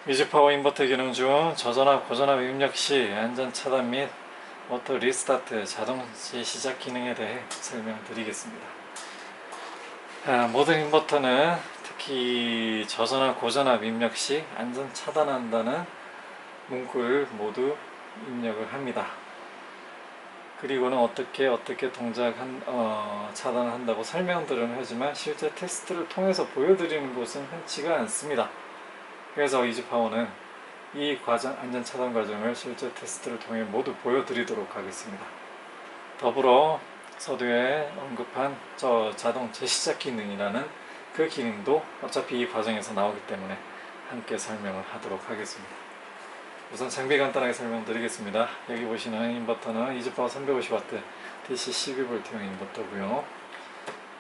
위즈파워 인버터 기능 중 저전압, 고전압 입력 시 안전 차단 및 오토 리스타트 자동 재시작 기능에 대해 설명드리겠습니다. 모든 인버터는 특히 저전압, 고전압 입력 시 안전 차단한다는 문구를 모두 입력을 합니다. 그리고는 어떻게 차단을 한다고 설명들은 하지만 실제 테스트를 통해서 보여드리는 것은 흔치가 않습니다. 그래서 이즈파워는 이 안전 차단 과정을 실제 테스트를 통해 모두 보여드리도록 하겠습니다. 더불어 서두에 언급한 자동 재시작 기능이라는 그 기능도 어차피 이 과정에서 나오기 때문에 함께 설명을 하도록 하겠습니다. 우선 장비 간단하게 설명드리겠습니다. 여기 보시는 인버터는 이즈파워 350W DC 12V용 인버터고요.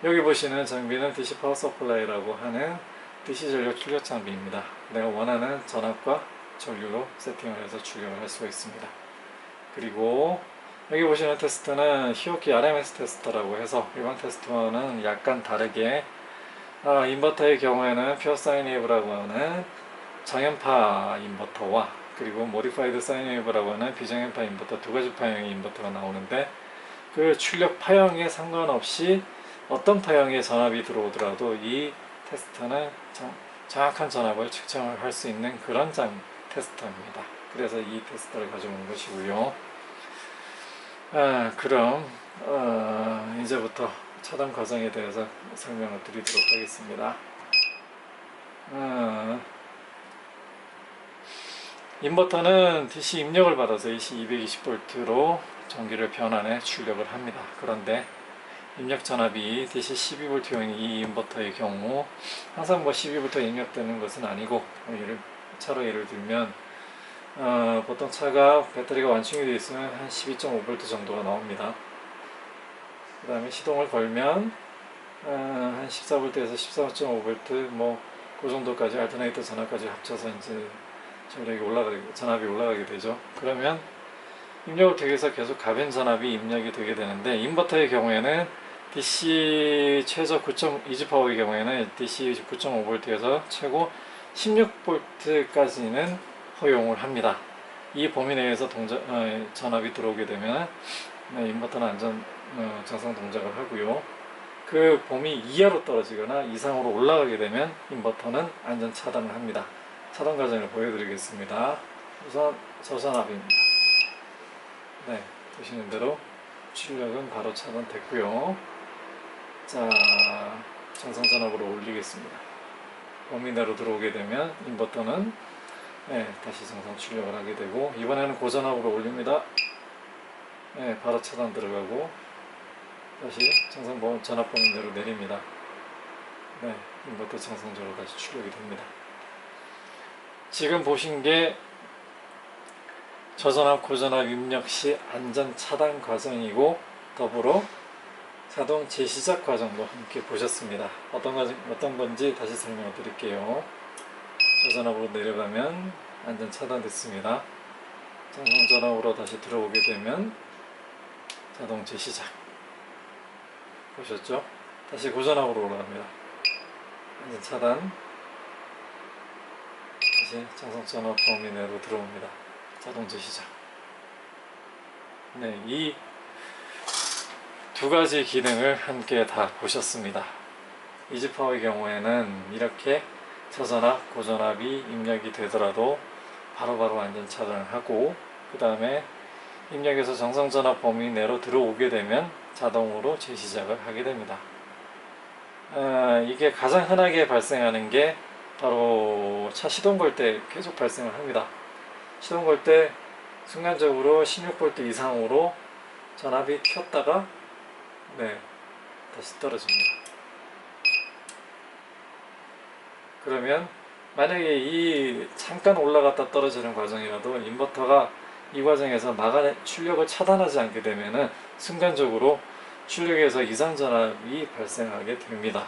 여기 보시는 장비는 DC 파워 서플라이라고 하는 DC 전력 출력 장비입니다. 내가 원하는 전압과 전류로 세팅을 해서 출력을 할 수가 있습니다. 그리고 여기 보시는 테스터는 히오키 RMS 테스터라고 해서 일반 테스터와는 약간 다르게 인버터의 경우에는 퓨어 사인 웨이브라고 하는 정연파 인버터와 그리고 모디파이드 사인 웨이브라고 하는 비정연파 인버터 두 가지 파형의 인버터가 나오는데 그 출력 파형에 상관없이 어떤 파형의 전압이 들어오더라도 이 테스터는 정확한 전압을 측정을 할 수 있는 그런 테스터입니다. 그래서 이 테스터를 가져온 것이고요. 그럼 이제부터 차단 과정에 대해서 설명을 드리도록 하겠습니다. 인버터는 DC 입력을 받아서 AC 220V로 전기를 변환해 출력을 합니다. 그런데 입력 전압이 DC 12V용 이 인버터의 경우 항상 12V 입력되는 것은 아니고 차로 예를 들면 보통 차가 배터리가 완충이 되어 있으면 한 12.5V 정도가 나옵니다. 그 다음에 시동을 걸면 한 14V에서 14.5V 그 정도까지 알터네이터 전압까지 합쳐서 이제 전압이 올라가게 되죠. 그러면 입력을 되기 위해서 계속 가변 전압이 입력이 되게 되는데 인버터의 경우에는 DC 최저 9.2G파워의 경우에는 DC 9.5V에서 최고 16V까지는 허용을 합니다. 이 범위 내에서 전압이 들어오게 되면 인버터는 정상 동작을 하고요. 그 범위 이하로 떨어지거나 이상으로 올라가게 되면 인버터는 안전 차단을 합니다. 차단 과정을 보여드리겠습니다. 우선 저전압입니다. 네, 보시는 대로 출력은 바로 차단됐고요. 자, 정상 전압으로 올리겠습니다. 범위 내로 들어오게 되면 인버터는 다시 정상 출력을 하게 되고, 이번에는 고전압으로 올립니다. 바로 차단 들어가고 다시 정상 전압 범위 내로 내립니다. 인버터 정상적으로 다시 출력이 됩니다. 지금 보신 게 저전압, 고전압 입력 시 안전 차단 과정이고 더불어 자동 재시작 과정도 함께 보셨습니다. 어떤 건지 다시 설명을 드릴게요. 저전압으로 내려가면 안전 차단됐습니다. 정상 전압으로 다시 들어오게 되면 자동 재시작 보셨죠? 다시 고전압으로 올라갑니다. 안전 차단, 다시 정상 전압 범위 내로 들어옵니다. 자동 재시작. 이 두 가지 기능을 함께 다 보셨습니다. 이즈파워의 경우에는 이렇게 저전압, 고전압이 입력이 되더라도 바로바로 안전 차단을 하고, 그 다음에 입력에서 정상 전압 범위 내로 들어오게 되면 자동으로 재시작을 하게 됩니다. 이게 가장 흔하게 발생하는 게 바로 차 시동 걸 때 계속 발생을 합니다. 시동 걸 때 순간적으로 16V 이상으로 전압이 켰다가 다시 떨어집니다. 그러면 만약에 이 잠깐 올라갔다 떨어지는 과정이라도 인버터가 이 과정에서 출력을 차단하지 않게 되면은 순간적으로 출력에서 이상 전압이 발생하게 됩니다.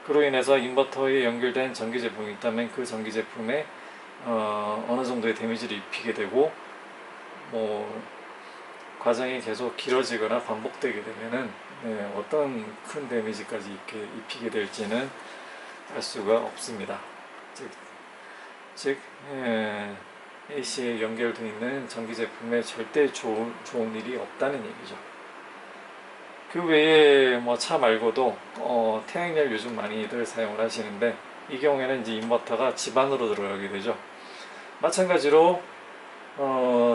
그로 인해서 인버터에 연결된 전기 제품이 있다면 그 전기 제품에 어느 정도의 데미지를 입히게 되고, 과정이 계속 길어지거나 반복되게 되면은 어떤 큰 데미지까지 입히게 될지는 알 수가 없습니다. 즉 즉 AC에 연결되어 있는 전기 제품에 절대 좋은 일이 없다는 얘기죠. 그 외에 뭐 차 말고도 태양열 요즘 많이들 사용을 하시는데, 이 경우에는 이제 인버터가 집 안으로 들어가게 되죠. 마찬가지로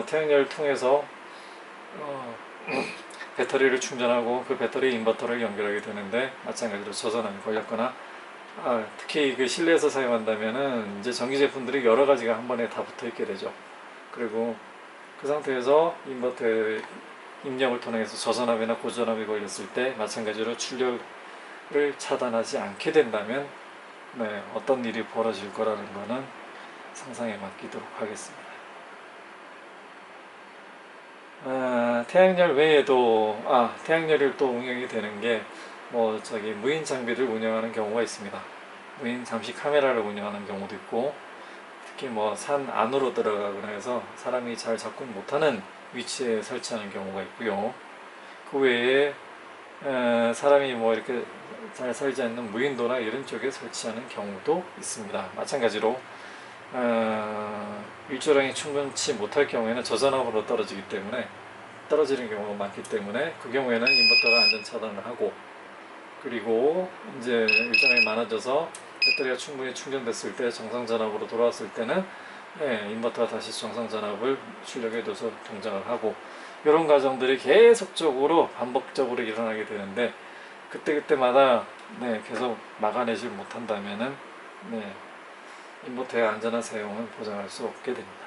태양열을 통해서 배터리를 충전하고 그 배터리 인버터를 연결하게 되는데, 마찬가지로 저전압이 걸렸거나 특히 그 실내에서 사용한다면은 이제 전기 제품들이 여러 가지가 한 번에 다 붙어 있게 되죠. 그리고 그 상태에서 인버터의 입력을 통해서 저전압이나 고전압이 걸렸을 때 마찬가지로 출력을 차단하지 않게 된다면 어떤 일이 벌어질 거라는 거는 상상에 맡기도록 하겠습니다. 태양열 외에도 태양열이 또 응용이 되는 게 무인 장비를 운영하는 경우가 있습니다. 무인 잠시 카메라를 운영하는 경우도 있고, 특히 산 안으로 들어가거나 해서 사람이 잘 접근 못하는 위치에 설치하는 경우가 있고요. 그 외에 사람이 이렇게 잘 살지 않는 무인도나 이런 쪽에 설치하는 경우도 있습니다. 마찬가지로 일조량이 충분치 못할 경우에는 저전압으로 떨어지는 경우가 많기 때문에 그 경우에는 인버터가 안전 차단을 하고, 그리고 이제 일정량이 많아져서 배터리가 충분히 충전됐을 때 정상 전압으로 돌아왔을 때는 인버터가 다시 정상 전압을 출력해줘서 동작을 하고, 이런 과정들이 계속적으로 반복적으로 일어나게 되는데, 그때마다 계속 막아내질 못한다면은 인버터의 안전한 사용을 보장할 수 없게 됩니다.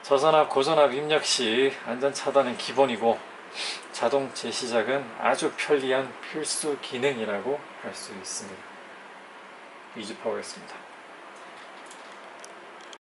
저전압, 고전압 입력 시 안전 차단은 기본이고, 자동 재시작은 아주 편리한 필수 기능이라고 할 수 있습니다. 이지파워였습니다.